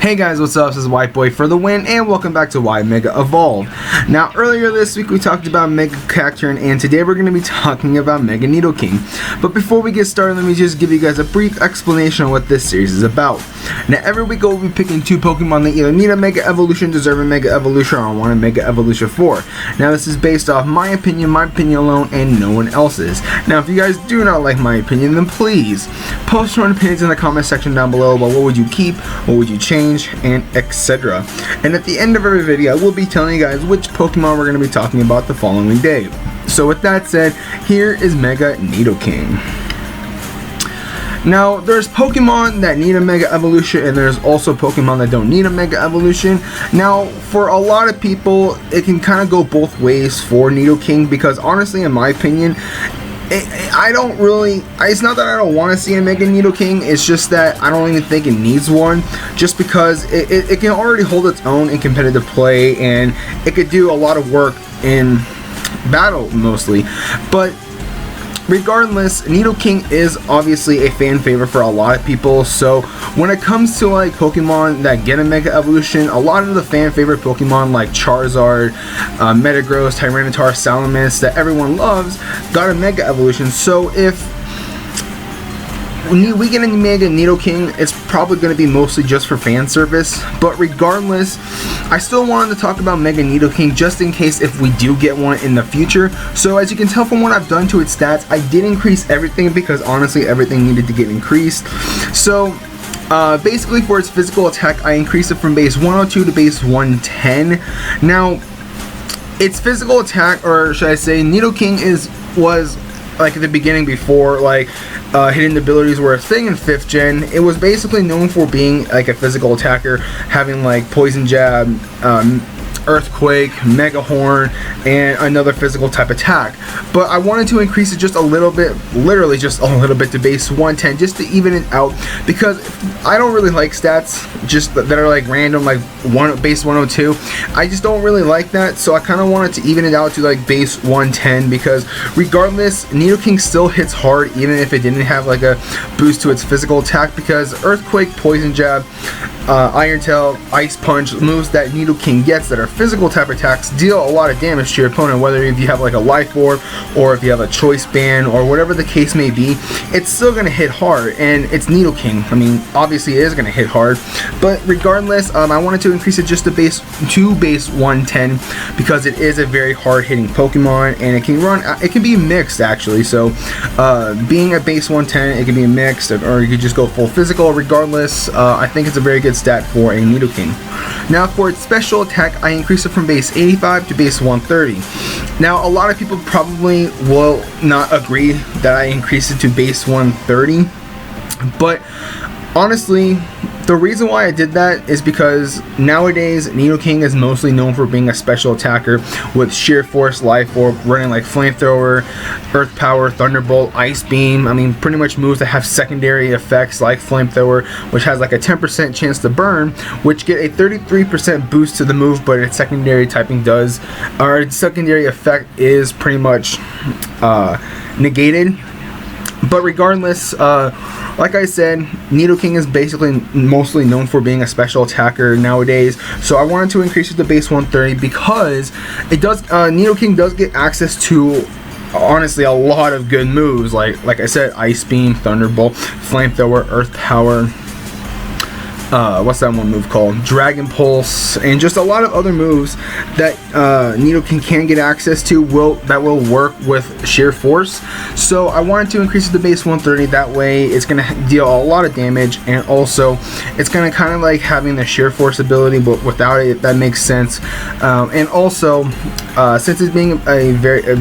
Hey guys, what's up? This is White Boy for the win, and welcome back to Y Mega Evolved. Now, earlier this week we talked about Mega Cacturne, and today we're going to be talking about Mega Nidoking. But before we get started, let me just give you guys a brief explanation on what this series is about. Now, every week we'll be picking two Pokemon that either need a Mega Evolution, deserve a Mega Evolution, or want a Mega Evolution for. Now, this is based off my opinion alone, and no one else's. Now, if you guys do not like my opinion, then please post your own opinions in the comment section down below about what would you keep, what would you change, and etc. And at the end of every video, we'll be telling you guys which Pokemon we're going to be talking about the following day. So with that said, here is Mega Nidoking. Now, there's Pokemon that need a Mega Evolution, and there's also Pokemon that don't need a Mega Evolution. Now, for a lot of people, it can kind of go both ways for Nidoking, because honestly, in my opinion, it's not that I don't want to see a Mega Nidoking, it's just that I don't even think it needs one, just because it can already hold its own in competitive play, and it could do a lot of work in battle mostly. But regardless, Nidoking is obviously a fan favorite for a lot of people, so when it comes to like Pokemon that get a Mega Evolution, a lot of the fan favorite Pokemon like Charizard, Metagross, Tyranitar, Salamence that everyone loves got a Mega Evolution. So if we get a Mega Nidoking, it's probably going to be mostly just for fan service. But regardless, I still wanted to talk about Mega Nidoking just in case if we do get one in the future. So as you can tell from what I've done to its stats, I did increase everything because honestly everything needed to get increased. So basically for its physical attack, I increased it from base 102 to base 110. Now, its physical attack, or should I say Nidoking was like at the beginning, before like hidden abilities were a thing in 5th gen, it was basically known for being like a physical attacker, having like Poison Jab, Earthquake, Mega Horn, and another physical type attack. But I wanted to increase it just a little bit, literally just a little bit, to base 110, just to even it out, because I don't really like stats just that are like random, like base 102. I just don't really like that, so I kind of wanted to even it out to like base 110, because regardless, Nidoking still hits hard even if it didn't have like a boost to its physical attack, because Earthquake, Poison Jab, Iron Tail, Ice Punch, moves that Nidoking gets that are physical type attacks deal a lot of damage to your opponent, whether if you have like a Life Orb or if you have a Choice Band or whatever the case may be. It's still going to hit hard, and it's Nidoking. I mean, obviously it is going to hit hard, but regardless, I wanted to increase it just to base 110, because it is a very hard hitting Pokemon, and it can be mixed actually. So being at base 110, it can be mixed, or you could just go full physical. Regardless, I think it's a very good stat for a Nidoking. Now, for its special attack, I increased it from base 85 to base 130. Now, a lot of people probably will not agree that I increased it to base 130, but honestly, the reason why I did that is because nowadays Nidoking is mostly known for being a special attacker with Sheer Force, Life Orb, running like Flamethrower, Earth Power, Thunderbolt, Ice Beam. I mean, pretty much moves that have secondary effects like Flamethrower, which has like a 10% chance to burn, which get a 33% boost to the move, but its secondary typing does, or its secondary effect is pretty much negated. But regardless, like I said, Nidoking is basically mostly known for being a special attacker nowadays, so I wanted to increase it to base 130 because it does. Nidoking does get access to honestly a lot of good moves, like I said, Ice Beam, Thunderbolt, Flamethrower, Earth Power. What's that one move called? Dragon Pulse, and just a lot of other moves that Nidoking can get access to that will work with Sheer Force. So I wanted to increase it to base 130. That way it's going to deal a lot of damage, and also it's going to kind of like having the Sheer Force ability, but without it, if that makes sense. And also, since it's being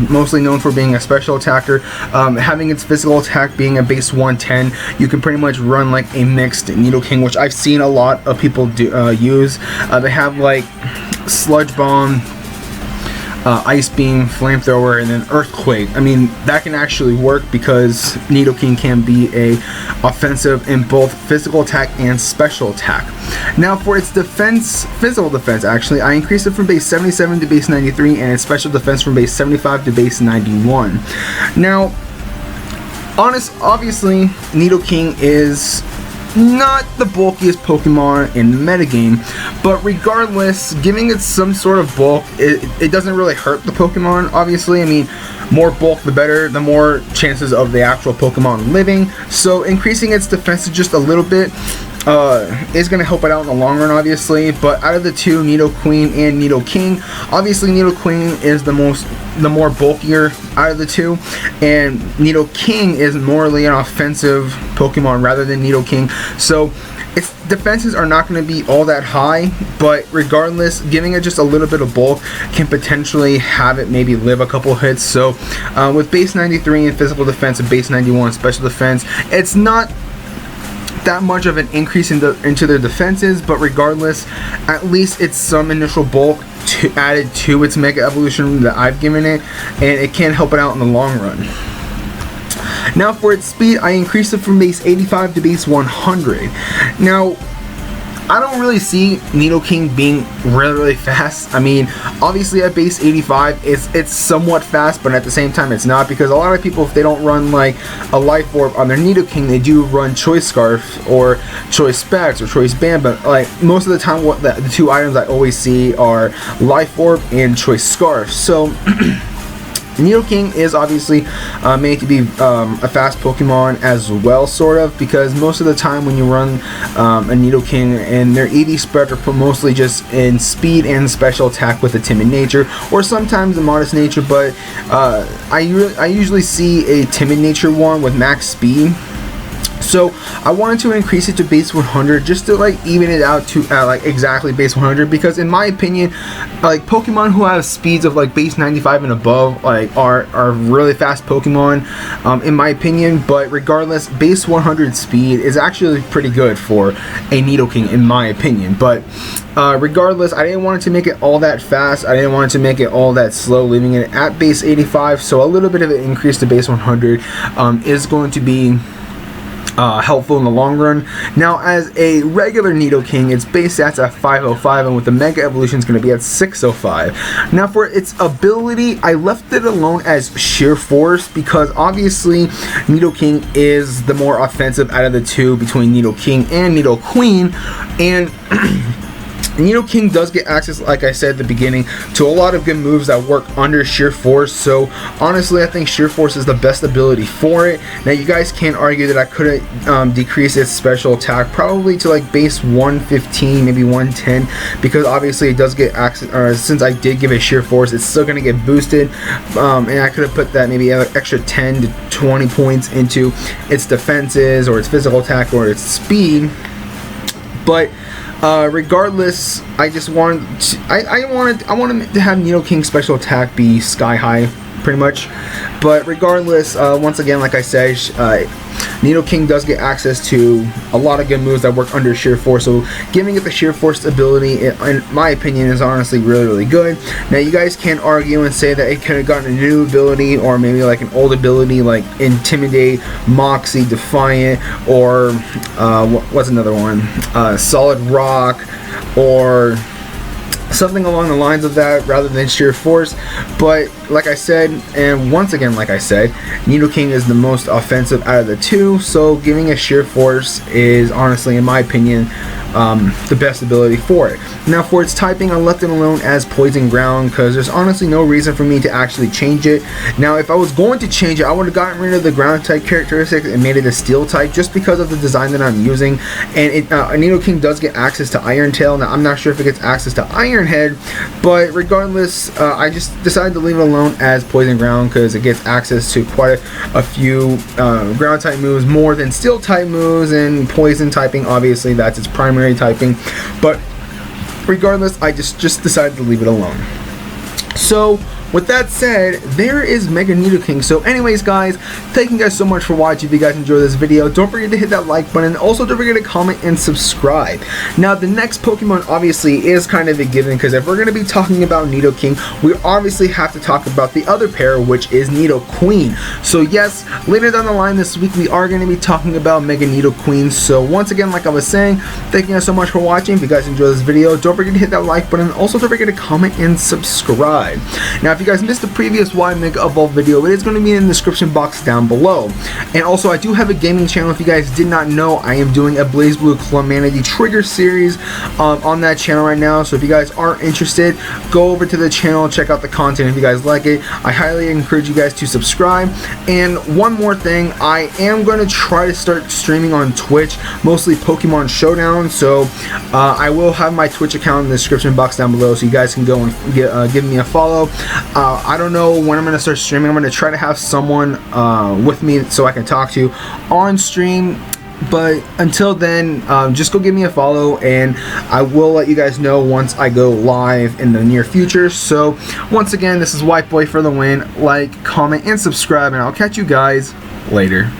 mostly known for being a special attacker, having its physical attack being a base 110, you can pretty much run like a mixed Nidoking, which I've seen a lot of people use. They have like Sludge Bomb, Ice Beam, Flamethrower, and then Earthquake. I mean, that can actually work because Nidoking can be a offensive in both physical attack and special attack. Now, for its defense, physical defense actually, I increased it from base 77 to base 93, and its special defense from base 75 to base 91. Now, obviously, Nidoking is not the bulkiest Pokemon in the metagame, but regardless, giving it some sort of bulk, it doesn't really hurt the Pokemon, obviously. I mean, more bulk the better, the more chances of the actual Pokemon living, so increasing its defenses just a little bit is going to help it out in the long run, obviously. But out of the two, Nidoqueen and Nidoking, obviously Nidoqueen is the more bulkier out of the two, and Nidoking is morely an offensive Pokemon rather than Nidoking, so its defenses are not going to be all that high, but regardless, giving it just a little bit of bulk can potentially have it maybe live a couple hits. So with base 93 in physical defense and base 91 in special defense, it's not that much of an increase into their defenses, but regardless, at least it's some initial bulk added to its Mega Evolution that I've given it, and it can help it out in the long run. Now for its speed, I increased it from base 85 to base 100. Now, I don't really see Nidoking being really fast. I mean, obviously at base 85, it's somewhat fast, but at the same time it's not, because a lot of people, if they don't run like a Life Orb on their Nidoking, they do run Choice Scarf or Choice Specs or Choice Band, but like most of the time what the two items I always see are Life Orb and Choice Scarf. So Nidoking is obviously made to be a fast Pokemon as well, sort of, because most of the time when you run a Nidoking, and their EV spread are mostly just in speed and special attack with a timid nature, or sometimes a modest nature, but I usually see a timid nature one with max speed. So I wanted to increase it to base 100 just to like even it out to like exactly base 100, because in my opinion, like Pokemon who have speeds of like base 95 and above like are really fast Pokemon in my opinion. But regardless, base 100 speed is actually pretty good for a Nidoking in my opinion. But regardless, I didn't want it to make it all that fast, I didn't want it to make it all that slow, leaving it at base 85, so a little bit of an increase to base 100 is going to be helpful in the long run. Now, as a regular Nidoking, its base stats at 505, and with the Mega Evolution is going to be at 605. Now, for its ability, I left it alone as Sheer Force, because obviously Nidoking is the more offensive out of the two between Nidoking and Nidoqueen, and Nidoking does get access, like I said at the beginning, to a lot of good moves that work under Sheer Force, so honestly I think Sheer Force is the best ability for it. Now you guys can't argue that I could have decreased its special attack probably to like base 115, maybe 110, because obviously it does get access, or since I did give it Sheer Force, it's still going to get boosted, and I could have put that maybe an extra 10 to 20 points into its defenses or its physical attack or its speed. But regardless, I just wanted to, I wanted to have Nidoking special attack be sky high, pretty much. But regardless, once again, like I said, Nidoking does get access to a lot of good moves that work under Sheer Force, so giving it the Sheer Force ability, in my opinion, is honestly really good. Now you guys can't argue and say that it could have gotten a new ability, or maybe like an old ability like Intimidate, Moxie, Defiant, or what's another one, Solid Rock, or something along the lines of that rather than Sheer Force. But like I said, and once again like I said, Nidoking is the most offensive out of the two, so giving a Sheer Force is honestly, in my opinion, the best ability for it. Now for its typing, I left it alone as Poison Ground, because there's honestly no reason for me to actually change it. Now if I was going to change it, I would have gotten rid of the ground type characteristics and made it a steel type, just because of the design that I'm using. And Nidoking does get access to Iron Tail. Now I'm not sure if it gets access to Iron Head, but regardless, I just decided to leave it alone as Poison Ground, because it gets access to quite a few ground type moves, more than steel type moves, and poison typing, obviously that's its primary typing. But regardless, I just decided to leave it alone. So with that said, there is Mega Nidoking. So anyways guys, thank you guys so much for watching. If you guys enjoyed this video, don't forget to hit that like button. Also don't forget to comment and subscribe. Now the next Pokemon obviously is kind of a given, because if we're going to be talking about Nidoking, we obviously have to talk about the other pair, which is Nidoqueen. So yes, later down the line this week we are going to be talking about Mega Nidoqueen. So once again, like I was saying, thank you guys so much for watching. If you guys enjoyed this video, don't forget to hit that like button. Also don't forget to comment and subscribe. Now if if you guys missed the previous Y Mega Evolve video, it is going to be in the description box down below. And also, I do have a gaming channel. If you guys did not know, I am doing a BlazBlue Clemanity Trigger series on that channel right now. So if you guys are interested, go over to the channel, check out the content if you guys like it. I highly encourage you guys to subscribe. And one more thing, I am going to try to start streaming on Twitch, mostly Pokemon Showdown. So I will have my Twitch account in the description box down below, so you guys can go and give me a follow. I don't know when I'm going to start streaming. I'm going to try to have someone with me so I can talk to on stream. But until then, just go give me a follow, and I will let you guys know once I go live in the near future. So once again, this is White Boy for the win. Like, comment, and subscribe, and I'll catch you guys later.